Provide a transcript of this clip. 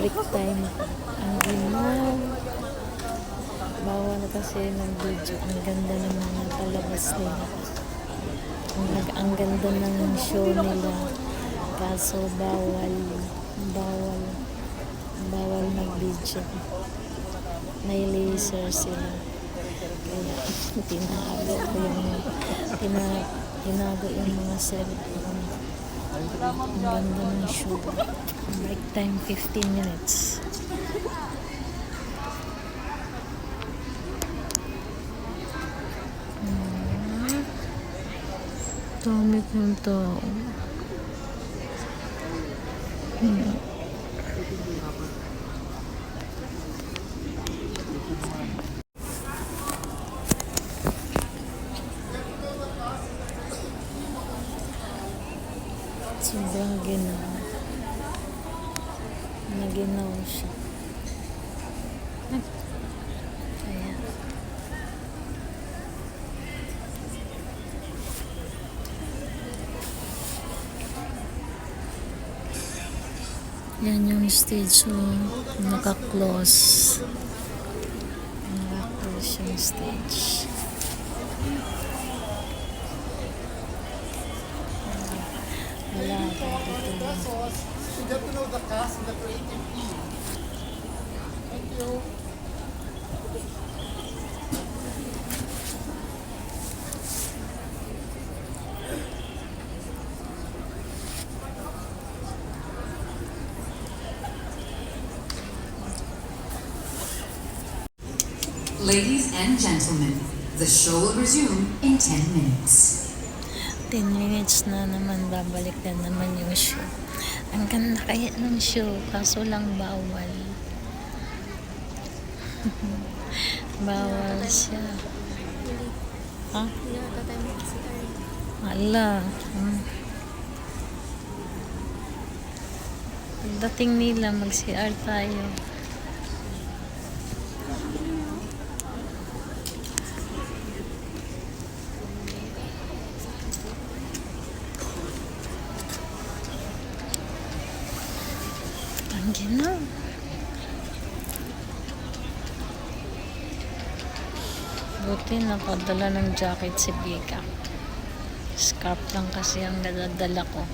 break time. Ang ginaw. Bawal kasi mag-video. Ang ganda ng mga palabas nila. Ang ganda ng show nila. Kaso bawal mag-video. May laser sila. Kaya tinago yung mga cellphone. Ang ganda ng show. Break time 15 minutes. Dami ng tao. Sobrang ginaw. Naginaw siya. Kaya. Yan yung stage, so naka-close. Naka-close yung stage. Wala ako dito. You get to know the cast and the creative team. Thank you. Ladies and gentlemen, the show will resume in 10 minutes. 10 minutes na naman, babalik na naman yung show. Ang ganda kaya ng show, kaso lang bawal. Bawal siya. Ha? Ala. Dating nila, mag-CR tayo. Ang ginaw. Buti nakadala ng jacket si Bika. Scarf lang kasi ang nadadala ko.